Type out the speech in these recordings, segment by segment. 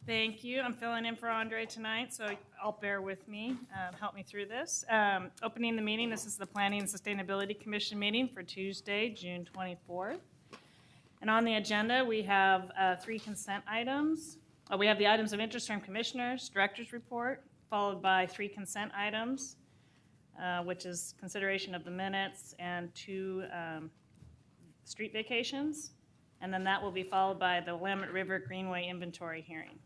Thank you. I'm filling in for Andre tonight, so I'll bear with me. Help me through this. Opening the meeting, this is the Planning and Sustainability Commission meeting for Tuesday, June 24th. And on the agenda, we have 3 consent items. We have the items of interest from commissioners, director's report, followed by 3 consent items, which is consideration of the minutes and 2 street vacations. And then that will be followed by the Willamette River Greenway inventory hearing.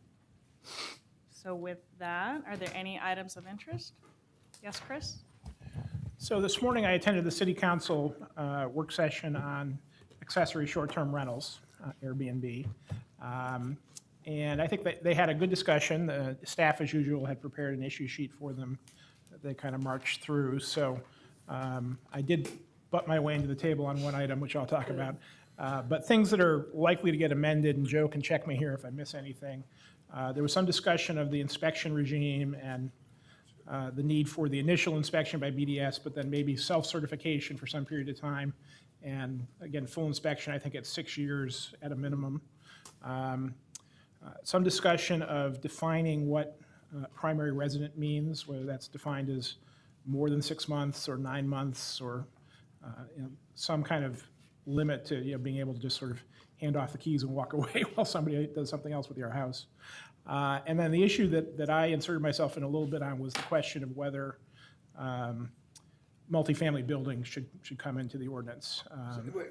So with that, are there any items of interest? Yes, Chris? So this morning I attended the City Council work session on accessory short-term rentals, Airbnb. And I think they had a good discussion. The staff, as usual, had prepared an issue sheet for them that they kind of marched through. So I did butt my way into the table on one item, which I'll talk about. But things that are likely to get amended, and Joe can check me here if I miss anything. There was some discussion of the inspection regime and the need for the initial inspection by BDS, but then maybe self-certification for some period of time. And again, full inspection, I think at 6 years at a minimum. Some discussion of defining what primary resident means, whether that's defined as more than 6 months or 9 months or some kind of limit to being able to just sort of hand off the keys and walk away while somebody does something else with your house. And then the issue that I inserted myself in a little bit on was the question of whether multifamily buildings should come into the ordinance.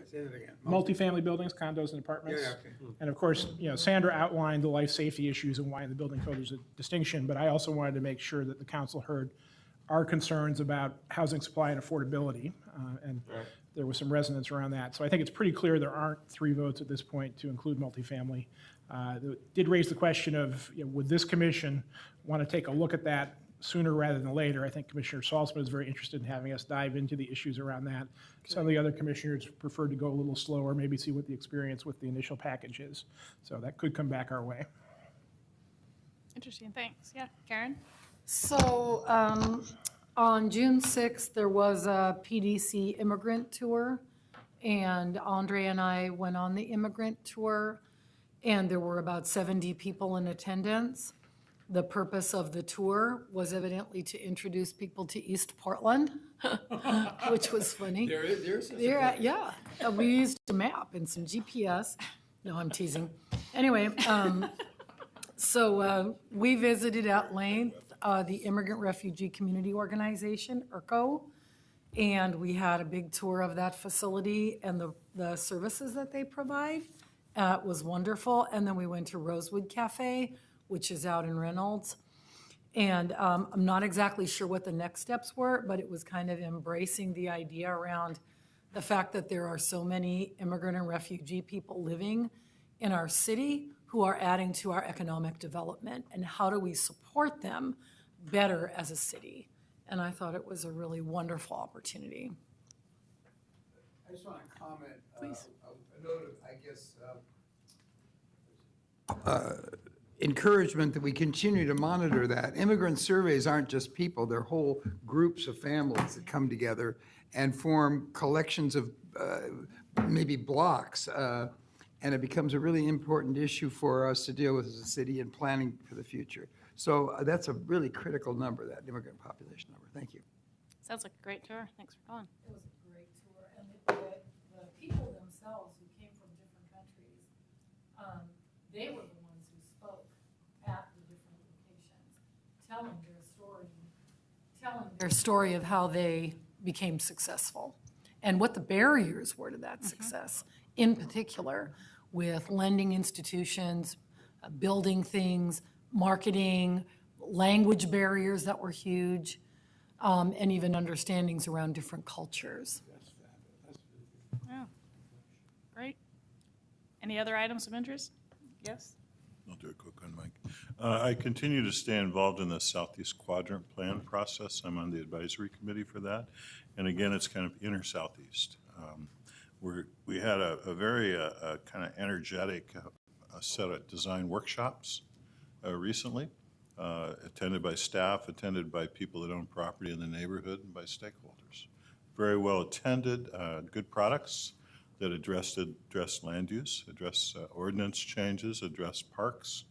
Say that again. Multifamily buildings, condos and apartments. Yeah, okay. And of course, Sandra outlined the life safety issues and why in the building code there's a distinction, but I also wanted to make sure that the council heard our concerns about housing supply and affordability. And right. There was some resonance around that. So I think it's pretty clear there aren't 3 votes at this point to include multifamily. Did raise the question of, would this commission want to take a look at that sooner rather than later? I think Commissioner Salzman is very interested in having us dive into the issues around that. Okay. Some of the other commissioners preferred to go a little slower, maybe see what the experience with the initial package is. So that could come back our way. Interesting, thanks. Yeah, Karen? So on June 6th, there was a PDC immigrant tour, and Andre and I went on the immigrant tour, and there were about 70 people in attendance. The purpose of the tour was evidently to introduce people to East Portland, which was funny. There's yeah, we used a map and some GPS. No, I'm teasing. Anyway, so we visited at length the Immigrant Refugee Community Organization, IRCO, and we had a big tour of that facility and the services that they provide. It was wonderful. And then we went to Rosewood Cafe, which is out in Reynolds. And I'm not exactly sure what the next steps were, but it was kind of embracing the idea around the fact that there are so many immigrant and refugee people living in our city who are adding to our economic development, and how do we support them better as a city. And I thought it was a really wonderful opportunity. I just want to comment. Please. A note of, encouragement that we continue to monitor that. Immigrant surveys aren't just people, they're whole groups of families that come together and form collections of maybe blocks. And it becomes a really important issue for us to deal with as a city and planning for the future. So that's a really critical number, that immigrant population number. Thank you. Sounds like a great tour. Thanks for calling. It was a great tour. And the people themselves who came from different countries, they were the ones who spoke at the different locations, telling their story of how they became successful and what the barriers were to that success, in particular with lending institutions, building things, marketing, language barriers that were huge, and even understandings around different cultures. Yeah, great. Any other items of interest? Yes? I'll do a quick one, Mike. I continue to stay involved in the Southeast Quadrant Plan process. I'm on the advisory committee for that. And again, it's kind of inner Southeast. We had a very kind of energetic set of design workshops recently, attended by staff, attended by people that own property in the neighborhood, and by stakeholders. Very well attended, good products that address land use, address ordinance changes, address parks,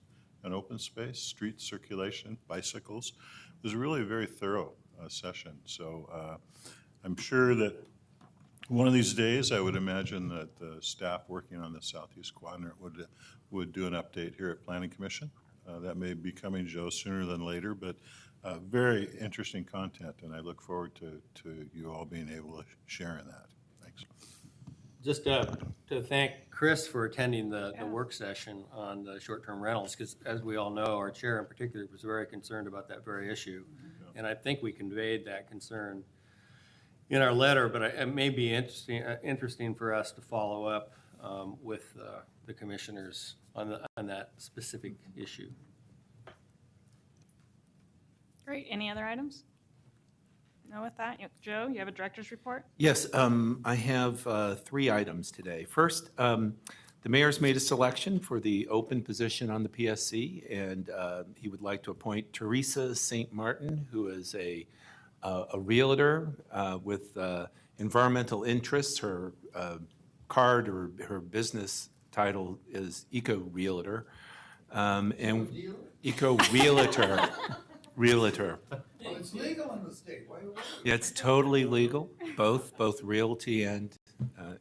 and open space, street circulation, bicycles. It was really a very thorough session. So I'm sure that one of these days, I would imagine that the staff working on the Southeast Quadrant would do an update here at Planning Commission. That may be coming, Joe, sooner than later, but very interesting content, and I look forward to you all being able to share in that. Thanks. Just to thank Chris for attending the work session on the short-term rentals, because as we all know, our chair in particular was very concerned about that very issue. And I think we conveyed that concern in our letter, but it may be interesting for us to follow up with the commissioners on that specific issue. Great. Any other items? No, with that, Joe, you have a director's report? Yes, I have 3 items today. First, the mayor's made a selection for the open position on the PSC, and he would like to appoint Teresa St. Martin, who is a realtor with environmental interests. Her card or her business title is Eco Realtor. And Eco Realtor. Realtor. Well, it's legal in the state. Why? Yeah, it's totally legal, both realty and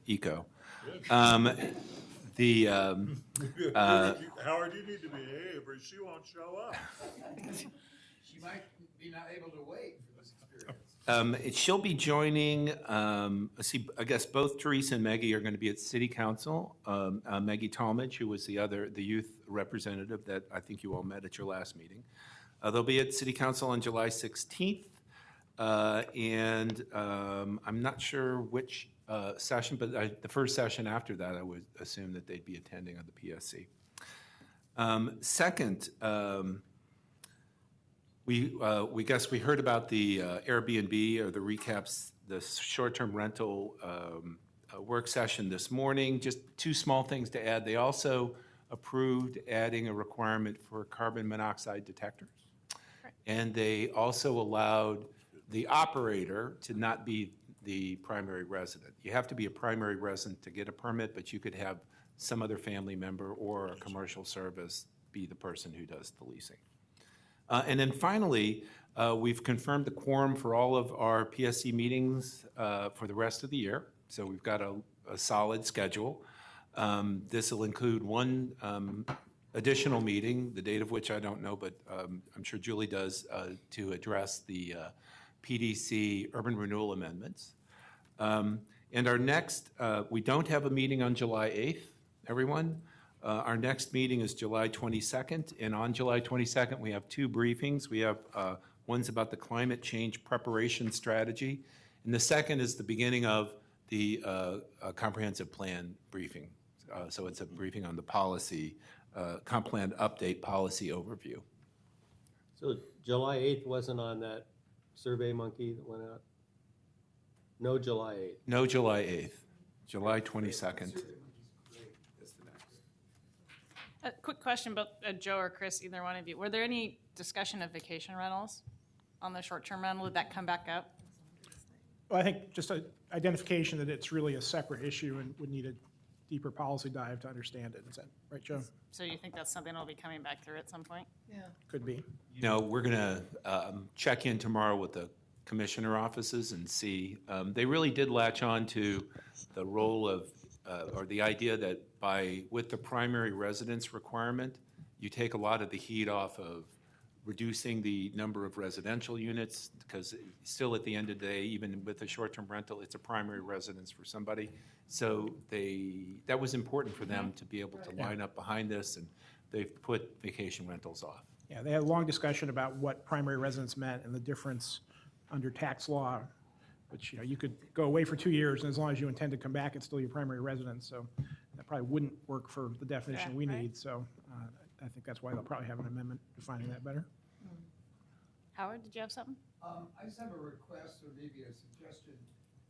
eco. Howard, you need to behave or she won't show up. She might be not able to wait for this experience. She'll be joining, let's see, I guess both Teresa and Maggie are going to be at City Council. Maggie Talmadge, who was the youth representative that I think you all met at your last meeting. They'll be at City Council on July 16th. And I'm not sure which session, but the first session after that, I would assume that they'd be attending on the PSC. Second, we heard about the Airbnb or the recaps, the short-term rental work session this morning. Just 2 small things to add. They also approved adding a requirement for carbon monoxide detectors. And they also allowed the operator to not be the primary resident. You have to be a primary resident to get a permit, but you could have some other family member or a commercial service be the person who does the leasing. And then finally, we've confirmed the quorum for all of our PSC meetings for the rest of the year. So we've got a solid schedule. This will include one additional meeting, the date of which I don't know, but I'm sure Julie does, to address the PDC urban renewal amendments. And our next, we don't have a meeting on July 8th, everyone. Our next meeting is July 22nd, and on July 22nd, we have 2 briefings. We have one's about the climate change preparation strategy, and the second is the beginning of the comprehensive plan briefing. So it's a briefing on the policy, comp plan update policy overview. So July 8th wasn't on that Survey Monkey that went out? No July 8th. No July 8th, July 22nd. A quick question about Joe or Chris, either one of you. Were there any discussion of vacation rentals on the short-term rental? Did that come back up? Well, I think just an identification that it's really a separate issue and would need a deeper policy dive to understand it. Is that right, Joe? So you think that's something that'll be coming back through at some point? Yeah. Could be. No, we're going to check in tomorrow with the commissioner offices and see. They really did latch on to the role of, or the idea that with the primary residence requirement, you take a lot of the heat off of reducing the number of residential units, because still at the end of the day, even with a short-term rental, it's a primary residence for somebody. So that was important for them to be able to line up behind this, and they've put vacation rentals off. Yeah, they had a long discussion about what primary residence meant and the difference under tax law, which, you could go away for 2 years, and as long as you intend to come back, it's still your primary residence. So that probably wouldn't work for the definition we need. So I think that's why they'll probably have an amendment defining that better. Howard, did you have something? I just have a request or maybe a suggestion.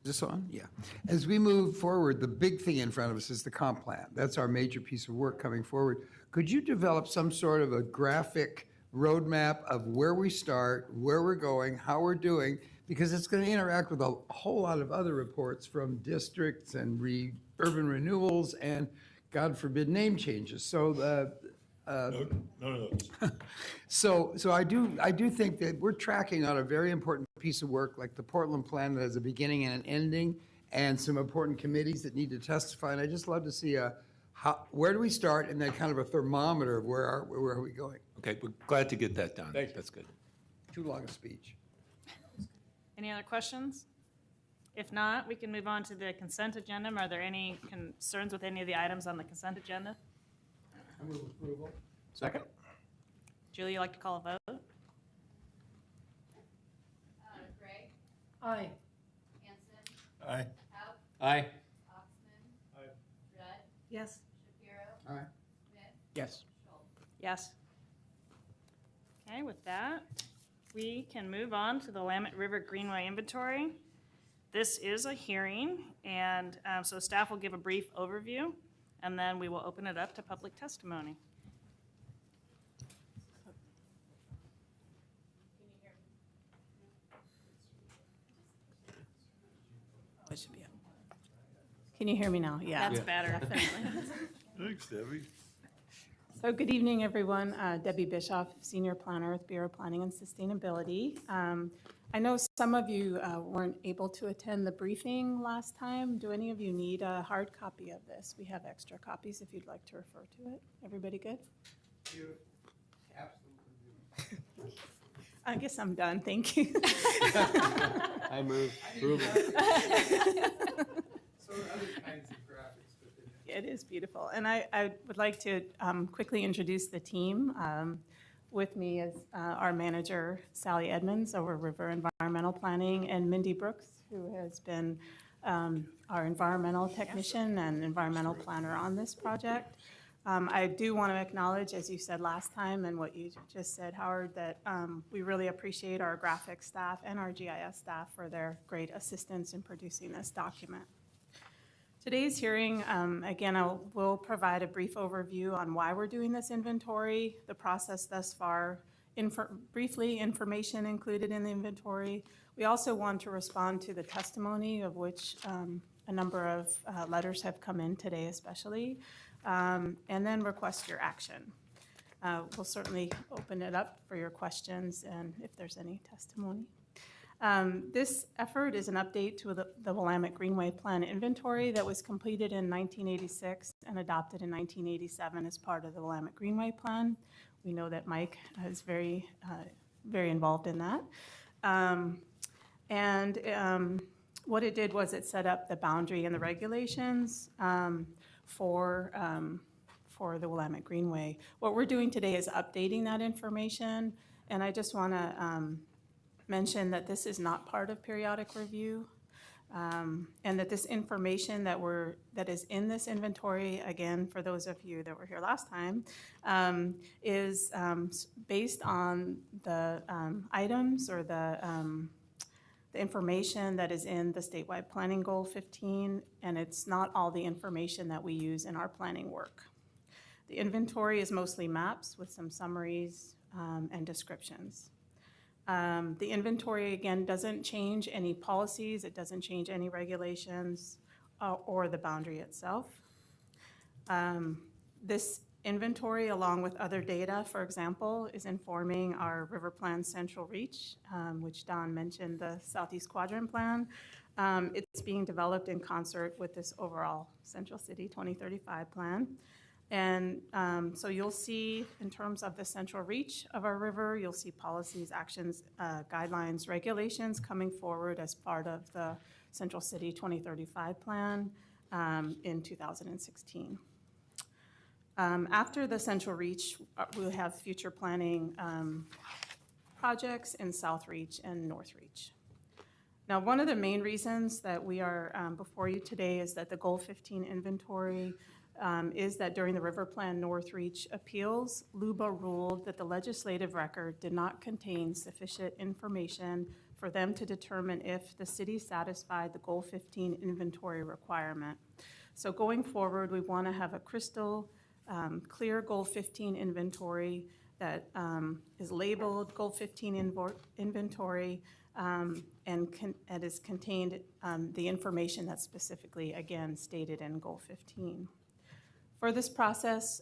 Is this on? Yeah. As we move forward, the big thing in front of us is the comp plan. That's our major piece of work coming forward. Could you develop some sort of a graphic roadmap of where we start, where we're going, how we're doing? Because it's going to interact with a whole lot of other reports from districts and urban renewals and, God forbid, name changes. So None of those. So I do think that we're tracking on a very important piece of work, like the Portland plan that has a beginning and an ending, and some important committees that need to testify. And I just love to see where do we start, and then kind of a thermometer of where are we going. Okay, we're glad to get that done. That's good. Too long a speech. Any other questions? If not, we can move on to the consent agenda. Are there any concerns with any of the items on the consent agenda? I move approval. Second? Julie, you like to call a vote? Gray, Aye. Hanson, Aye. Howe, Aye. Oxman. Aye. Rudd, Yes. Shapiro, Aye. Smith, Yes. Schultz. Yes. Okay, with that, we can move on to the Lament River Greenway inventory. This is a hearing, and so staff will give a brief overview, and then we will open it up to public testimony. It should be up. Can you hear me now? Yeah. That's better. Definitely. Thanks, Debbie. So good evening, everyone. Debbie Bischoff, Senior Planner with Bureau of Planning and Sustainability. I know some of you weren't able to attend the briefing last time. Do any of you need a hard copy of this? We have extra copies if you'd like to refer to it. Everybody good? Absolutely. I guess I'm done. Thank you. I move approval. So are other kinds of graphics, but they It is beautiful. And I would like to quickly introduce the team. With me is our manager, Sally Edmonds, over River Environmental Planning, and Mindy Brooks, who has been our environmental technician and environmental planner on this project. I do want to acknowledge, as you said last time and what you just said, Howard, that we really appreciate our graphics staff and our GIS staff for their great assistance in producing this document. Today's hearing, again, I will provide a brief overview on why we're doing this inventory, the process thus far, briefly information included in the inventory. We also want to respond to the testimony, of which a number of letters have come in today especially, and then request your action. We'll certainly open it up for your questions and if there's any testimony. This effort is an update to the Willamette Greenway Plan inventory that was completed in 1986 and adopted in 1987 as part of the Willamette Greenway Plan. We know that Mike is very involved in that. What it did was it set up the boundary and the regulations for the Willamette Greenway. What we're doing today is updating that information, and I just want to mention that this is not part of periodic review, and that this information that is in this inventory, again, for those of you that were here last time, is based on the items or the information that is in the statewide planning goal 15, and it's not all the information that we use in our planning work. The inventory is mostly maps with some summaries and descriptions. The inventory, again, doesn't change any policies, it doesn't change any regulations or the boundary itself. This inventory, along with other data, for example, is informing our River Plan Central Reach, which Don mentioned, the Southeast Quadrant Plan. It's being developed in concert with this overall Central City 2035 plan. And so you'll see, in terms of the central reach of our river, you'll see policies, actions, guidelines, regulations coming forward as part of the Central City 2035 plan in 2016. After the central reach, we'll have future planning projects in South Reach and North Reach. Now, one of the main reasons that we are before you today is that the Goal 15 inventory is that during the River Plan North Reach appeals, LUBA ruled that the legislative record did not contain sufficient information for them to determine if the city satisfied the Goal 15 inventory requirement. So going forward, we want to have a crystal clear Goal 15 inventory that is labeled Goal 15 inventory and is contained the information that's specifically, again, stated in Goal 15. For this process,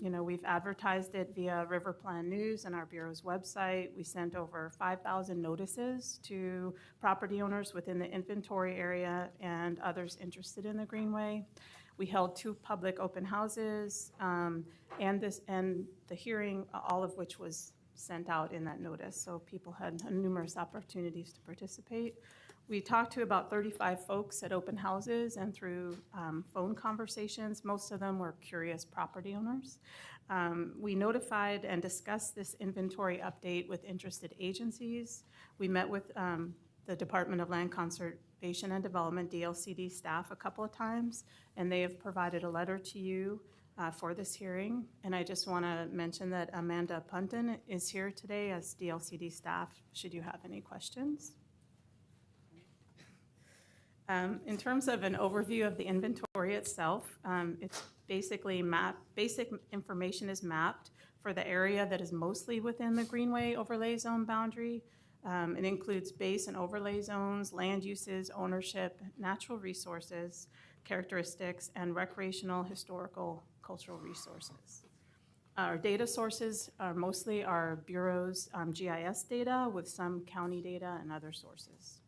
we've advertised it via River Plan News and our Bureau's website. We sent over 5,000 notices to property owners within the inventory area and others interested in the Greenway. We held 2 public open houses, and the hearing, all of which was sent out in that notice, so people had numerous opportunities to participate. We talked to about 35 folks at open houses and through phone conversations. Most of them were curious property owners. We notified and discussed this inventory update with interested agencies. We met with the Department of Land Conservation and Development, DLCD staff, a couple of times, and they have provided a letter to you for this hearing. And I just want to mention that Amanda Punton is here today as DLCD staff, should you have any questions. In terms of an overview of the inventory itself, it's basically basic information is mapped for the area that is mostly within the Greenway overlay zone boundary. It includes base and overlay zones, land uses, ownership, natural resources, characteristics, and recreational, historical, cultural resources. Our data sources are mostly our Bureau's GIS data with some county data and other sources.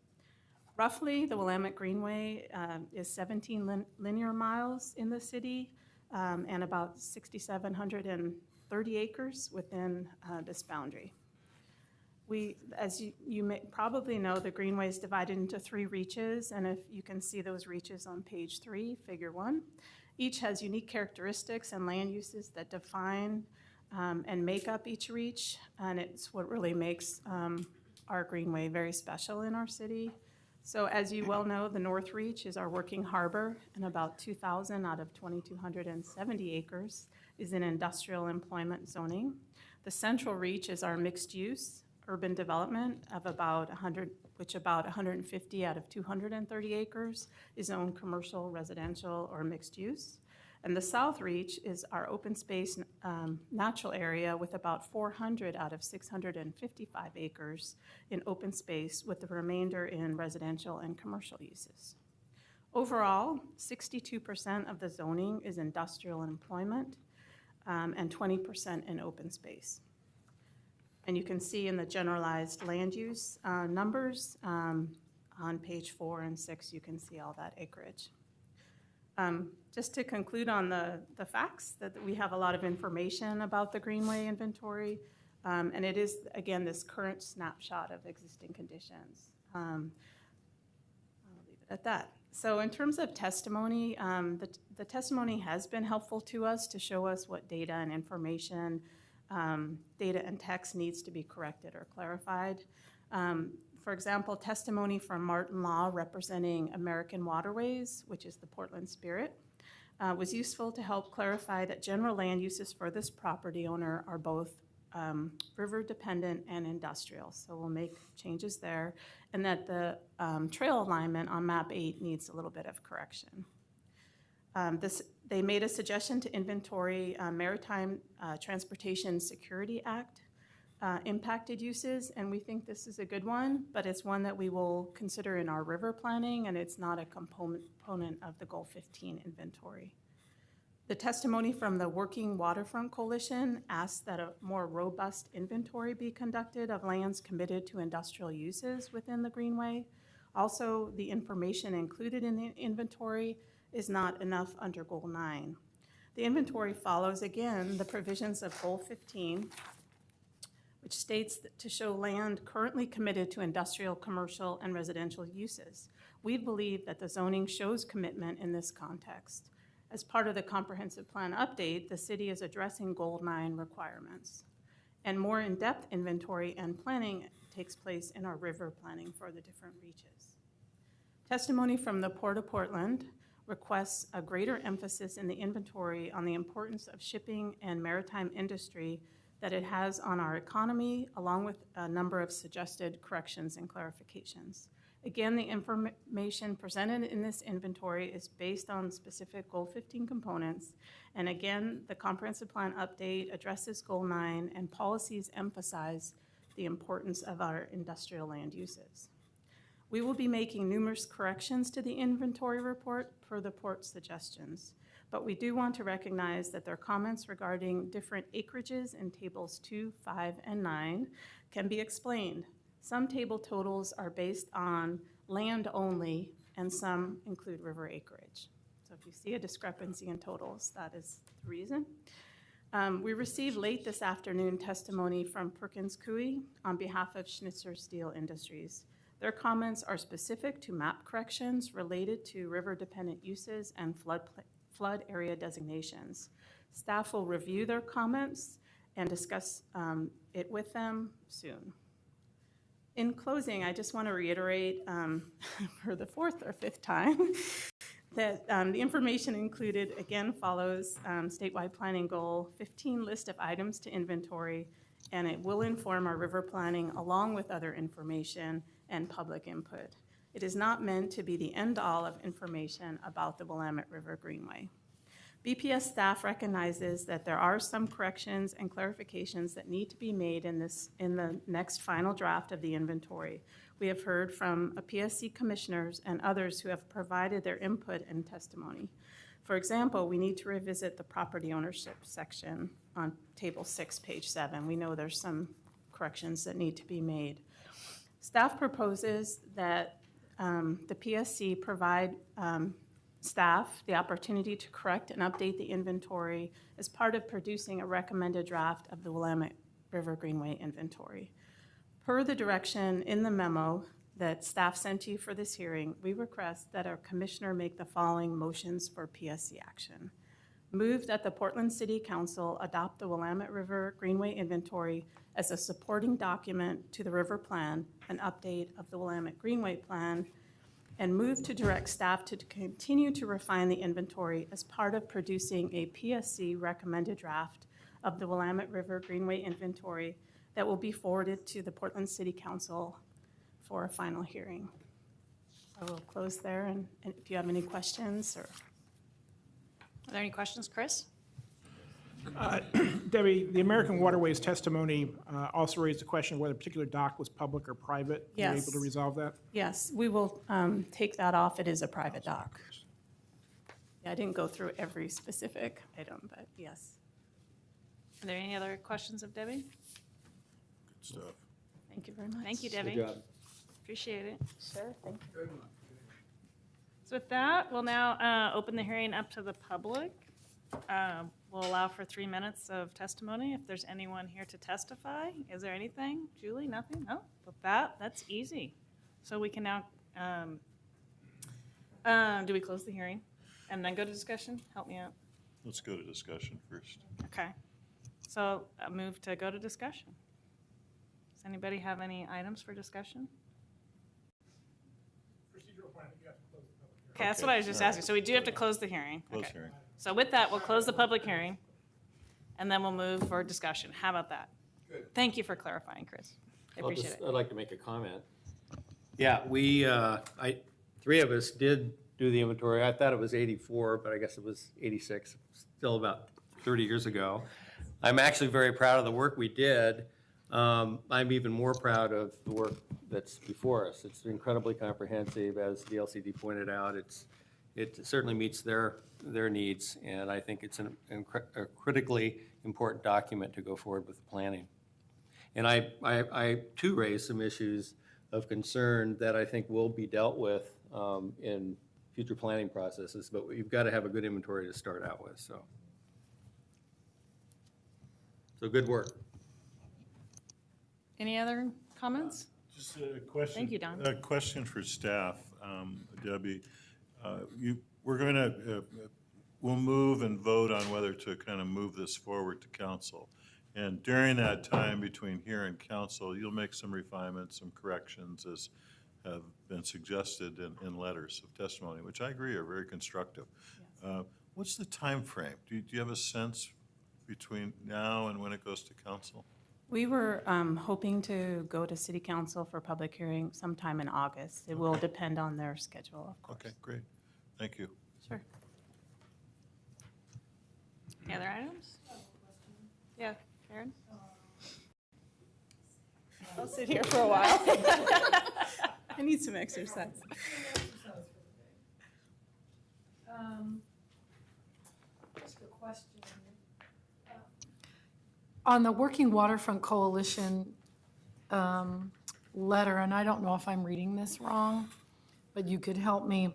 Roughly, the Willamette Greenway is 17 linear miles in the city and about 6,730 acres within this boundary. As you may probably know, the Greenway is divided into 3 reaches, and if you can see those reaches on page 3, figure 1. Each has unique characteristics and land uses that define and make up each reach, and it's what really makes our Greenway very special in our city. So as you well know, the North Reach is our working harbor, and about 2,000 out of 2,270 acres is in industrial employment zoning. The Central Reach is our mixed-use urban development of about 150 out of 230 acres is owned commercial, residential, or mixed use. And the South Reach is our open space natural area with about 400 out of 655 acres in open space, with the remainder in residential and commercial uses. Overall, 62% of the zoning is industrial employment and 20% in open space. And you can see in the generalized land use numbers on page 4 and 6, you can see all that acreage. Just to conclude on the facts, that we have a lot of information about the Greenway inventory, and it is, again, this current snapshot of existing conditions. I'll leave it at that. So in terms of testimony, the testimony has been helpful to us to show us what data and information, data and text needs to be corrected or clarified. For example, testimony from Martin Law representing American Waterways, which is the Portland Spirit, was useful to help clarify that general land uses for this property owner are both river dependent and industrial. So we'll make changes there, and that the trail alignment on map 8 needs a little bit of correction. They made a suggestion to inventory Maritime Transportation Security Act impacted uses, and we think this is a good one, but it's one that we will consider in our river planning, and it's not a component of the Goal 15 inventory. The testimony from the Working Waterfront Coalition asked that a more robust inventory be conducted of lands committed to industrial uses within the Greenway. Also, the information included in the inventory is not enough under Goal 9. The inventory follows, again, the provisions of Goal 15, which states that to show land currently committed to industrial, commercial, and residential uses. We believe that the zoning shows commitment in this context. As part of the comprehensive plan update, the city is addressing Goal 9 requirements. And more in-depth inventory and planning takes place in our river planning for the different reaches. Testimony from the Port of Portland requests a greater emphasis in the inventory on the importance of shipping and maritime industry that it has on our economy, along with a number of suggested corrections and clarifications. Again, the information presented in this inventory is based on specific Goal 15 components, and again, the comprehensive plan update addresses Goal 9, and policies emphasize the importance of our industrial land uses. We will be making numerous corrections to the inventory report per the port's suggestions. but we do want to recognize that their comments regarding different acreages in tables 2, 5, and 9 can be explained. Some table totals are based on land only, and some include river acreage. So if you see a discrepancy in totals, that is the reason. We received late this afternoon testimony from Perkins Coie on behalf of Schnitzer Steel Industries. Their comments are specific to map corrections related to river-dependent uses and flood area designations. Staff will review their comments and discuss it with them soon. In closing, I just want to reiterate for the fourth or fifth time that the information included, again, follows statewide planning goal 15 list of items to inventory, and it will inform our river planning along with other information and public input. It is not meant to be the end-all of information about the Willamette River Greenway. BPS staff recognizes that there are some corrections and clarifications that need to be made in the next final draft of the inventory. We have heard from PSC commissioners and others who have provided their input and testimony. For example, we need to revisit the property ownership section on table 6, page 7. We know there's some corrections that need to be made. Staff proposes that the PSC provide staff the opportunity to correct and update the inventory as part of producing a recommended draft of the Willamette River Greenway inventory. Per the direction in the memo that staff sent to you for this hearing, we request that our commissioner make the following motions for PSC action. Move that the Portland City Council adopt the Willamette River Greenway inventory as a supporting document to the river plan, an update of the Willamette Greenway plan, and move to direct staff to continue to refine the inventory as part of producing a PSC recommended draft of the Willamette River Greenway inventory that will be forwarded to the Portland City Council for a final hearing. I will close there, and if you have any questions or. Are there any questions, Chris? Debbie, the American Waterways testimony also raised a question of whether a particular dock was public or private. Were you Yes. able to resolve that? Yes, we will take that off. It is a private dock. Yeah, I didn't go through every specific item, but yes. Are there any other questions of Debbie? Good stuff. Thank you very much. Thank you, Debbie. Good job. Appreciate it. Sure, thank you. So with that, we'll now open the hearing up to the public. We'll allow for 3 minutes of testimony if there's anyone here to testify. Is there anything? Julie, nothing? No? With that, that's easy. So we can now, do we close the hearing and then go to discussion? Help me out. Let's go to discussion first. Okay. So I move to go to discussion. Does anybody have any items for discussion? Okay, that's what I was just asking. So we do have to close the hearing. Close Okay. hearing. So with that, we'll close the public hearing, and then we'll move for discussion. How about that? Good. Thank you for clarifying, Chris. I appreciate it. I'd like to make a comment. Yeah, three of us did do the inventory. I thought it was 84, but I guess it was 86, still about 30 years ago. I'm actually very proud of the work we did. I'm even more proud of the work that's before us. It's incredibly comprehensive, as the LCD pointed out. It certainly meets their needs, and I think it's a critically important document to go forward with the planning. And I too raised some issues of concern that I think will be dealt with in future planning processes, but you've got to have a good inventory to start out with, so good work. Any other comments? Just a question. Thank you, Don. A question for staff, Debbie. We're going to, we'll move and vote on whether to kind of move this forward to council. And during that time between here and council, you'll make some refinements, some corrections as have been suggested in letters of testimony, which I agree are very constructive. Yes. What's the time frame? Do you have a sense between now and when it goes to council? We were hoping to go to City Council for public hearing sometime in August. It will depend on their schedule, of course. Okay, great. Thank you. Sure. Any other items? Yeah, Karen? I'll sit here for a while. I need some exercise. On the Working Waterfront Coalition letter, and I don't know if I'm reading this wrong, but you could help me.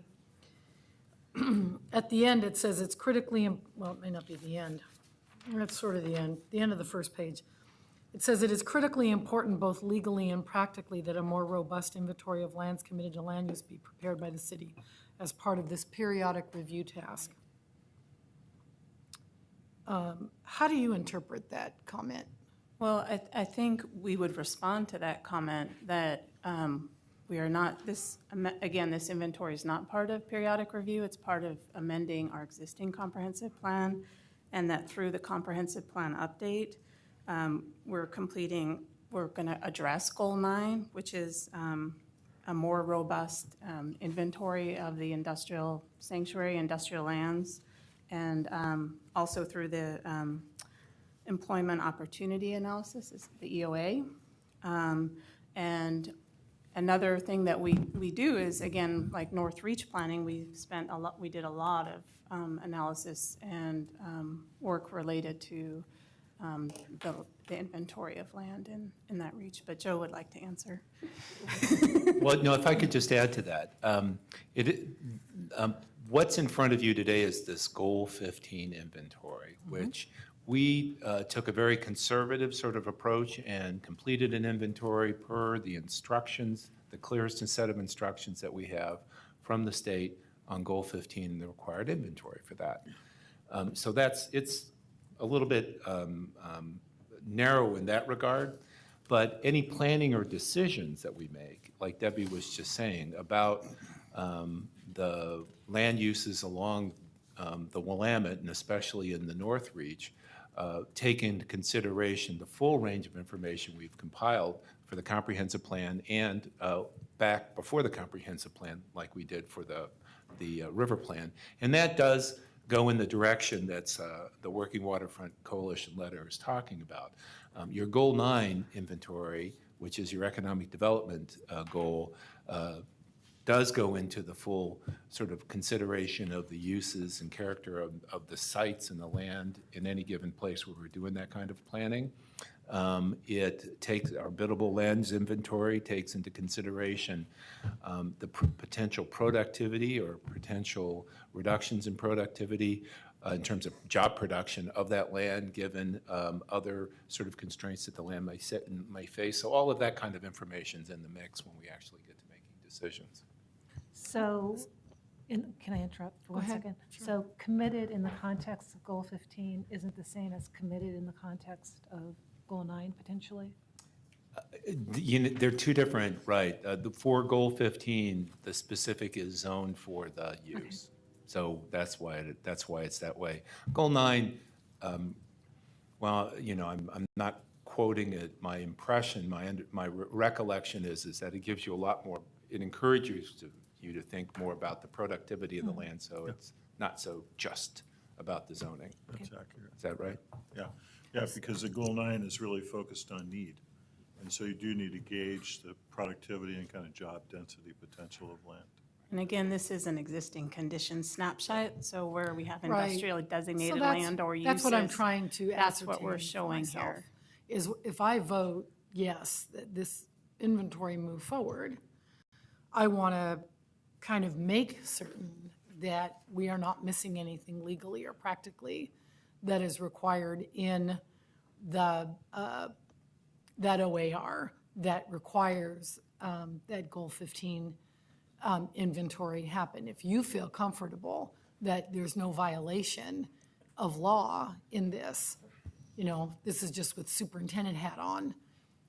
At the end, it says it's critically, well, it may not be the end. That's sort of the end of the first page. It says it is critically important both legally and practically that a more robust inventory of lands committed to land use be prepared by the city as part of this periodic review task. How do you interpret that comment? Well, I think we would respond to that comment that we are not, again, this inventory is not part of periodic review. It's part of amending our existing comprehensive plan, and that through the comprehensive plan update, we're going to address Goal 9, which is a more robust inventory of the industrial sanctuary, industrial lands, and also through the employment opportunity analysis, is the EOA. And another thing that we do is, again, like North Reach planning, we did a lot of analysis and work related to the inventory of land in that reach, but Joe would like to answer. Well, no, if I could just add to that. What's in front of you today is this Goal 15 inventory, which we took a very conservative sort of approach and completed an inventory per the instructions, the clearest set of instructions that we have from the state on Goal 15 and the required inventory for that. So it's a little bit narrow in that regard, but any planning or decisions that we make, like Debbie was just saying, about the land uses along the Willamette, and especially in the North Reach, take into consideration the full range of information we've compiled for the comprehensive plan and back before the comprehensive plan, like we did for the river plan. And that does go in the direction that's the Working Waterfront Coalition letter is talking about. Your Goal 9 inventory, which is your economic development goal, does go into the full sort of consideration of the uses and character of the sites and the land in any given place where we're doing that kind of planning. It takes our biddable lands inventory, takes into consideration the potential productivity or potential reductions in productivity in terms of job production of that land, given other sort of constraints that the land may face. So all of that kind of information is in the mix when we actually get to making decisions. So, can I interrupt for 1 second? Sure. So committed in the context of Goal 15 isn't the same as committed in the context of Goal 9 potentially? They're two different, right. For Goal 15, the specific is zoned for the use. Okay. So that's why it's that way. Goal 9, well, I'm not quoting it. My impression, my recollection is that it gives you a lot more, it encourages you to think more about the productivity of the land, so it's not so just about the zoning. That's accurate. Is that right? Yeah, because the Goal 9 is really focused on need. And so you do need to gauge the productivity and kind of job density potential of land. And again, this is an existing condition snapshot, so where we have Right. industrially designated So that's- land or uses. That's what I'm trying to ascertain. That's what we're for showing myself, here. Is if I vote yes, that this inventory move forward, I want to kind of make certain that we are not missing anything legally or practically that is required in the, that OAR that requires that Goal 15 inventory happen. If you feel comfortable that there's no violation of law in this, this is just with superintendent hat on.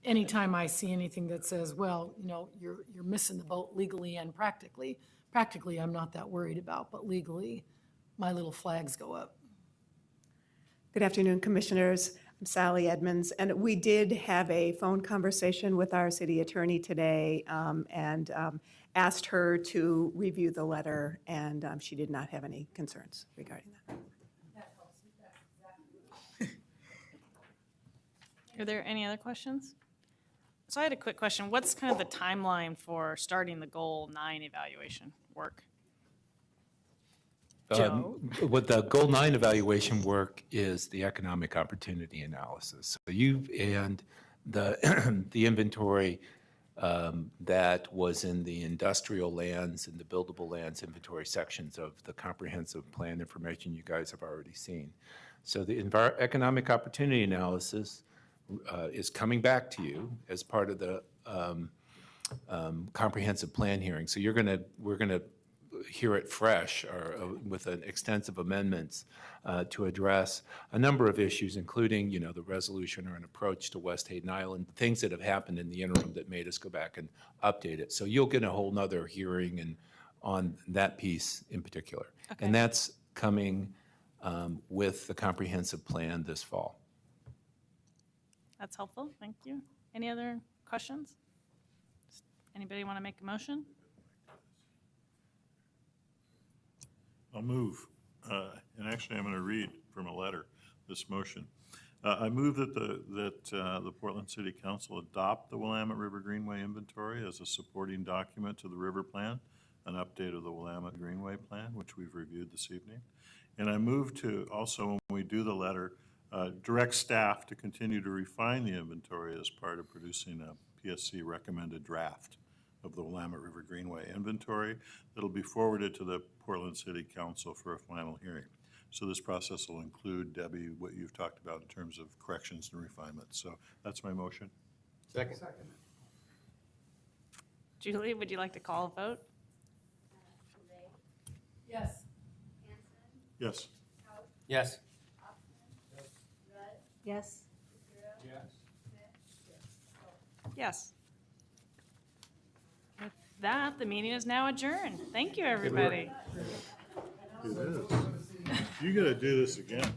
Anytime I see anything that says, well, you're missing the boat legally and practically, I'm not that worried about, but legally, my little flags go up. Good afternoon, Commissioners. I'm Sally Edmonds, and we did have a phone conversation with our city attorney today and asked her to review the letter, and she did not have any concerns regarding that. Are there any other questions? So I had a quick question. What's kind of the timeline for starting the Goal 9 evaluation work? Joe? What the Goal 9 evaluation work is the economic opportunity analysis. So you and the, the inventory that was in the industrial lands and the buildable lands inventory sections of the comprehensive plan information you guys have already seen. So the economic opportunity analysis is coming back to you as part of the comprehensive plan hearing. So we're gonna hear it fresh or with an extensive amendments to address a number of issues, including, the resolution or an approach to West Hayden Island, things that have happened in the interim that made us go back and update it. So you'll get a whole nother hearing and on that piece in particular. Okay. And that's coming with the comprehensive plan this fall. That's helpful, thank you. Any other questions? Anybody want to make a motion? I'll move. And actually, I'm going to read from a letter this motion. I move that the Portland City Council adopt the Willamette River Greenway inventory as a supporting document to the river plan, an update of the Willamette Greenway plan, which we've reviewed this evening. And I move to also, when we do the letter, direct staff to continue to refine the inventory as part of producing a PSC recommended draft of the Willamette River Greenway inventory that'll be forwarded to the Portland City Council for a final hearing. So this process will include, Debbie, what you've talked about in terms of corrections and refinements. So that's my motion. Second. Julie, would you like to call a vote? Gray, Yes. Hanson, Yes. Couch, Yes. Rudd, Yes. Shapiro, Yes. With that, the meeting is now adjourned. Thank you, everybody. It is. You got to do this again.